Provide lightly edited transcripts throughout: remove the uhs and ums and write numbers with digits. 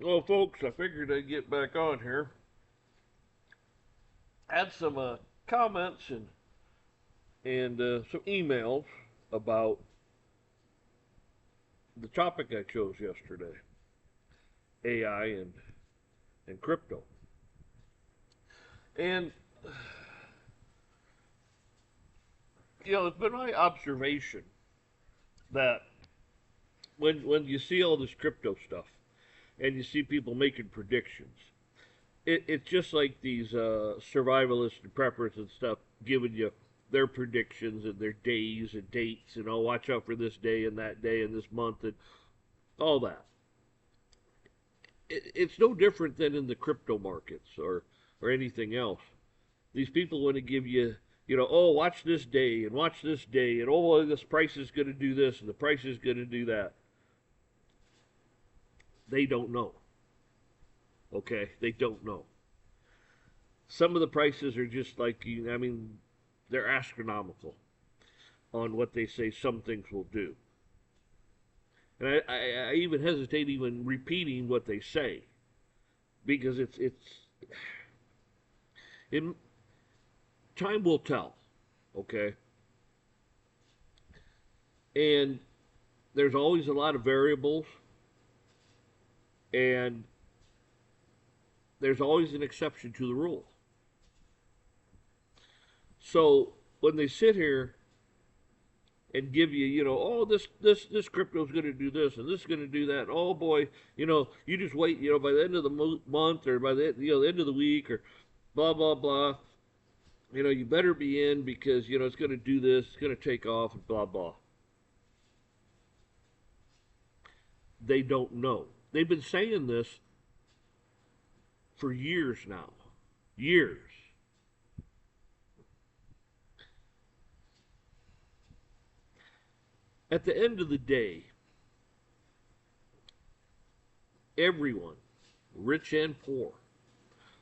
Well, folks, I figured I'd get back on here. Had some comments and some emails about the topic I chose yesterday, AI and crypto. And it's been my observation that when you see all this crypto stuff and you see people making predictions, it's just like these survivalists and preppers and stuff giving you their predictions and their days and dates and watch out for this day and that day and this month and all that. It's no different than in the crypto markets or anything else. These people want to give you, oh, watch this day and watch this day and oh, this price is going to do this and the price is going to do that. They don't know. Okay, they don't know. Some of the prices are just like, I mean, they're astronomical on what they say some things will do. And I even hesitate even repeating what they say because it, time will tell, okay? And there's always a lot of variables, and there's always an exception to the rule. So when they sit here and give you, oh, this crypto is going to do this and this is going to do that. Oh boy, you just wait, by the end of the month or by the end of the week or blah blah blah. You better be in because it's going to do this, it's going to take off, and blah blah. They don't know. They've been saying this for years now, years. At the end of the day, everyone, rich and poor,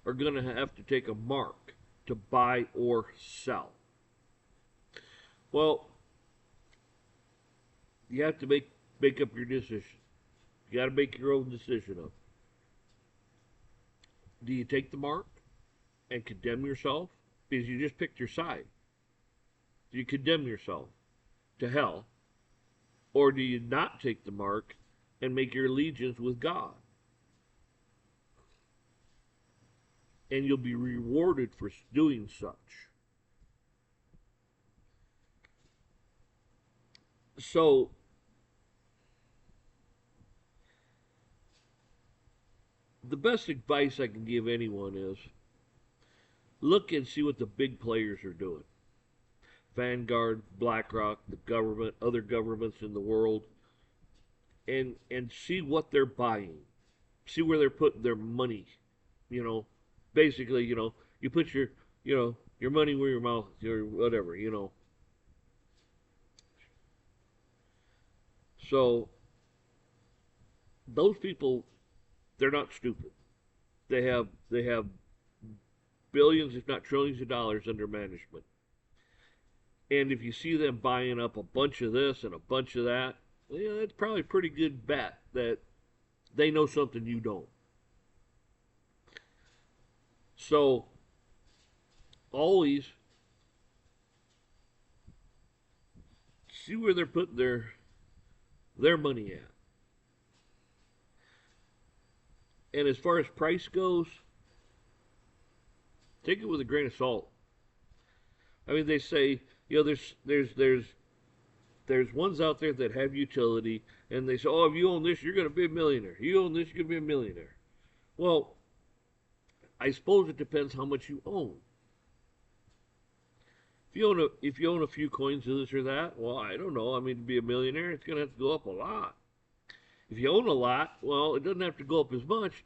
are going to have to take a mark to buy or sell. Well, you have to make up your decision. You got to make your own decision of. Do you take the mark and condemn yourself because you just picked your side? Do you condemn yourself to hell, or do you not take the mark and make your allegiance with God? And you'll be rewarded for doing such. So, the best advice I can give anyone is look and see what the big players are doing. Vanguard, BlackRock, the government, other governments in the world, and see what they're buying. See where they're putting their money. You know, basically, you put your money where your mouth, or whatever. So those people, they're not stupid. They have billions, if not trillions, of dollars under management. And if you see them buying up a bunch of this and a bunch of that, it's probably a pretty good bet that they know something you don't. So always see where they're putting their money at. And as far as price goes, take it with a grain of salt. I mean, they say there's ones out there that have utility, and they say, oh, if you own this, you're going to be a millionaire. You own this, you're going to be a millionaire. Well, I suppose it depends how much you own. If you own a few coins of this or that, well, I don't know. I mean, to be a millionaire, it's going to have to go up a lot. If you own a lot, well, it doesn't have to go up as much.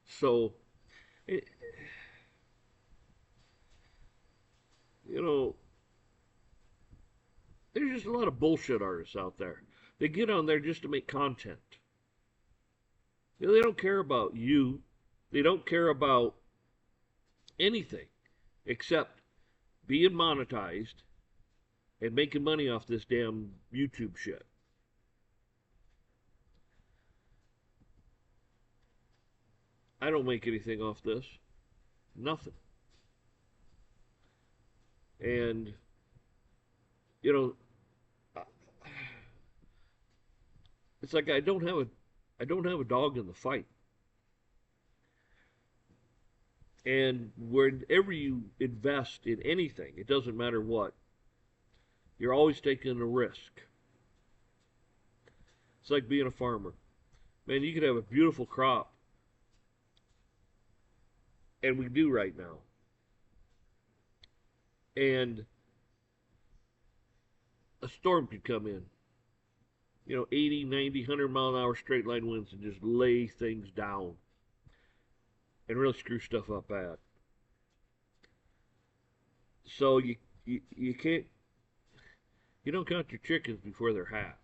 So, it, you know, there's just a lot of bullshit artists out there. They get on there just to make content. They don't care about you. They don't care about anything except being monetized and making money off this damn YouTube shit. I don't make anything off this. Nothing. And you know, it's like I don't have a dog in the fight. And whenever you invest in anything, it doesn't matter what, you're always taking a risk. It's like being a farmer. Man, you could have a beautiful crop, and we do right now. And a storm could come in. 80, 90, 100 mile an hour straight line winds and just lay things down and really screw stuff up bad. So you can't you don't count your chickens before they're hatched.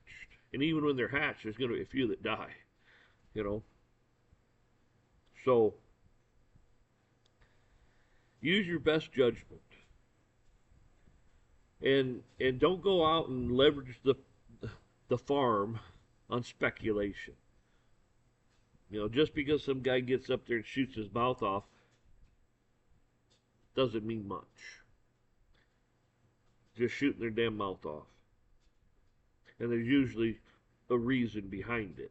And even when they're hatched, there's going to be a few that die. You know, so use your best judgment and don't go out and leverage the farm on speculation. Just because some guy gets up there and shoots his mouth off doesn't mean much. Just shooting their damn mouth off. And there's usually a reason behind it.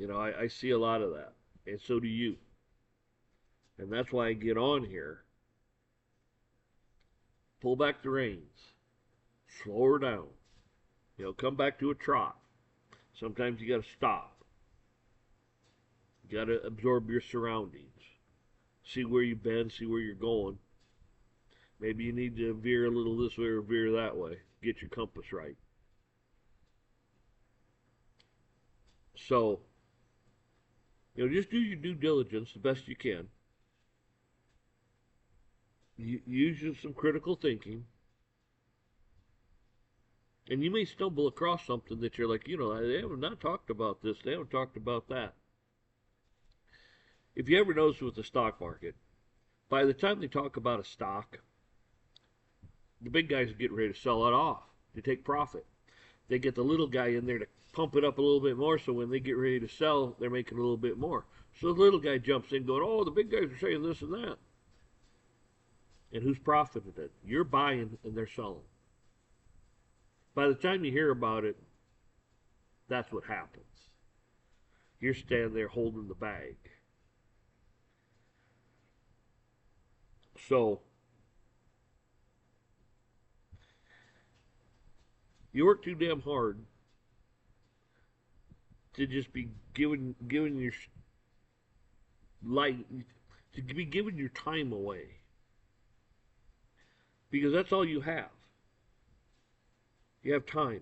I see a lot of that. And so do you. And that's why I get on here. Pull back the reins. Slow her down. Come back to a trot. Sometimes you got to stop. You got to absorb your surroundings. See where you've been, see where you're going. Maybe you need to veer a little this way or veer that way. Get your compass right. So, just do your due diligence the best you can. Use some critical thinking. And you may stumble across something that you're like, they have not talked about this, they haven't talked about that. If you ever notice with the stock market, by the time they talk about a stock, the big guys are getting ready to sell it off to take profit. They get the little guy in there to pump it up a little bit more, so when they get ready to sell, they're making a little bit more. So the little guy jumps in going, oh, the big guys are saying this and that. And who's profiting it? You're buying and they're selling. By the time you hear about it, that's what happens. You're standing there holding the bag. So, you work too damn hard to just be giving your life, to be giving your time away. Because that's all you have. You have time.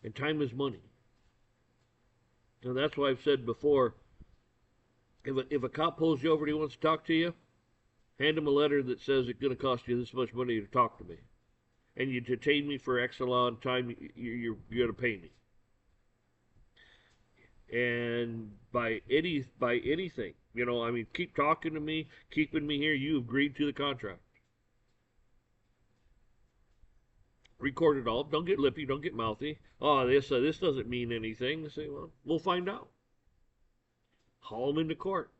And time is money. And that's why I've said before, if a cop pulls you over and he wants to talk to you, hand him a letter that says it's going to cost you this much money to talk to me. And you detain me for X amount of time, you're going to pay me. And by anything, keep talking to me, keeping me here, you agreed to the contract. Record it all. Don't get lippy. Don't get mouthy. Oh, this doesn't mean anything. They say, well, we'll find out. Haul him into court.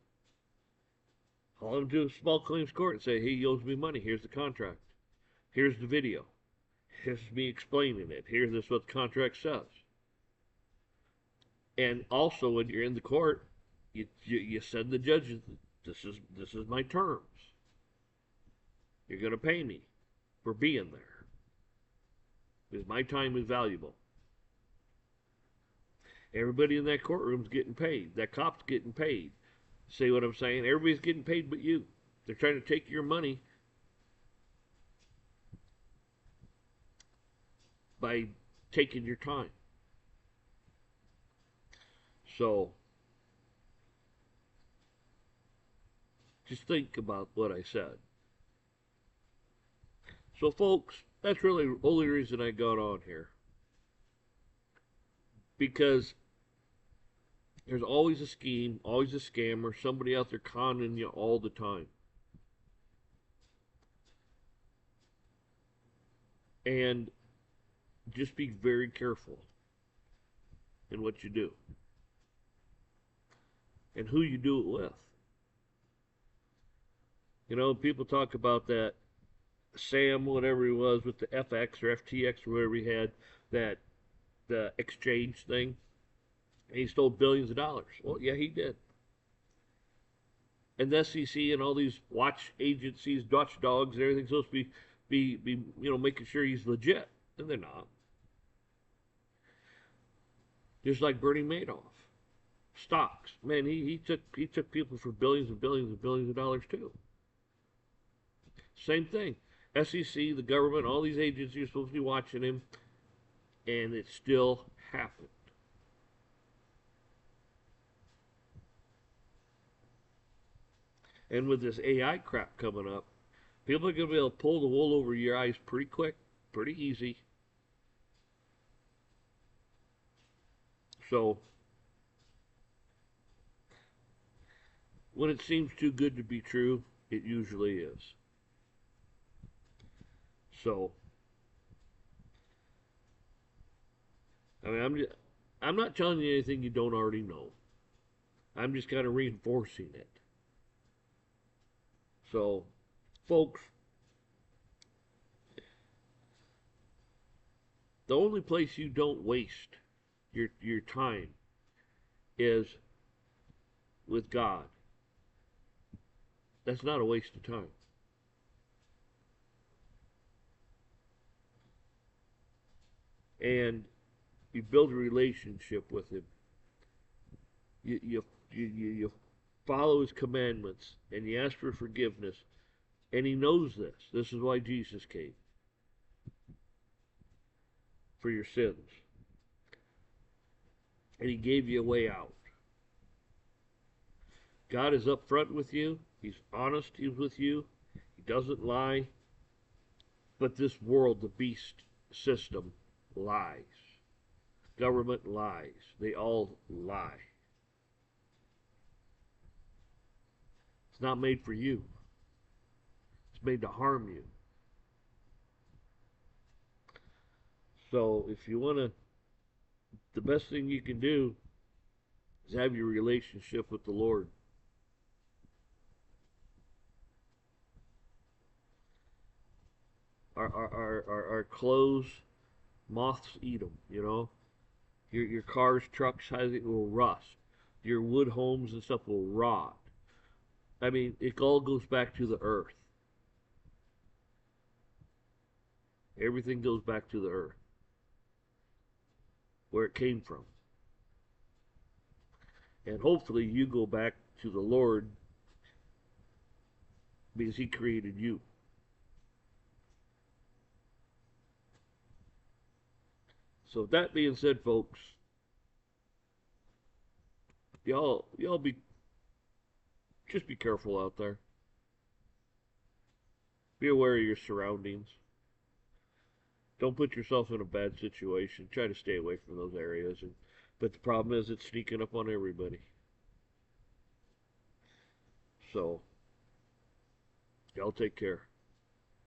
Haul him to a small claims court and say, hey, he owes me money. Here's the contract. Here's the video. Here's me explaining it. Here's what the contract says. And also, when you're in the court, you send the judges, this is my terms. You're going to pay me for being there. Because my time is valuable. Everybody in that courtroom's getting paid. That cop's getting paid. See what I'm saying? Everybody's getting paid but you. They're trying to take your money by taking your time. So, just think about what I said. So, folks, that's really the only reason I got on here. Because there's always a scheme, always a scammer, somebody out there conning you all the time. And just be very careful in what you do. and who you do it with. You know, people talk about that Sam, whatever he was, with the FX or FTX or whatever he had, that the exchange thing, and he stole billions of dollars. Well, yeah, he did. And the SEC and all these watch agencies, watchdogs, and everything's supposed to be making sure he's legit, and they're not. Just like Bernie Madoff, stocks. Man, he took people for billions and billions and billions of dollars too. Same thing. SEC, the government, all these agencies are supposed to be watching him, and it still happened. And with this AI crap coming up, people are going to be able to pull the wool over your eyes pretty quick, pretty easy. So, when it seems too good to be true, it usually is. So, I mean, I'm not telling you anything you don't already know. I'm just kind of reinforcing it. So, folks, the only place you don't waste your time is with God. That's not a waste of time. And you build a relationship with Him. You follow His commandments, and you ask for forgiveness. And He knows this. This is why Jesus came, for your sins. And He gave you a way out. God is upfront with you. He's honest with you. He doesn't lie. But this world, the beast system, lies. Government lies. They all lie. It's not made for you. It's made to harm you. So if you want to, the best thing you can do is have your relationship with the Lord. Our clothes, moths eat them, you know. Your cars, trucks, it will rust. Your wood homes and stuff will rot. I mean, it all goes back to the earth. Everything goes back to the earth, where it came from. And hopefully you go back to the Lord because He created you. So with that being said, folks, y'all just be careful out there. Be aware of your surroundings. Don't put yourself in a bad situation. Try to stay away from those areas. But the problem is it's sneaking up on everybody. So, y'all take care.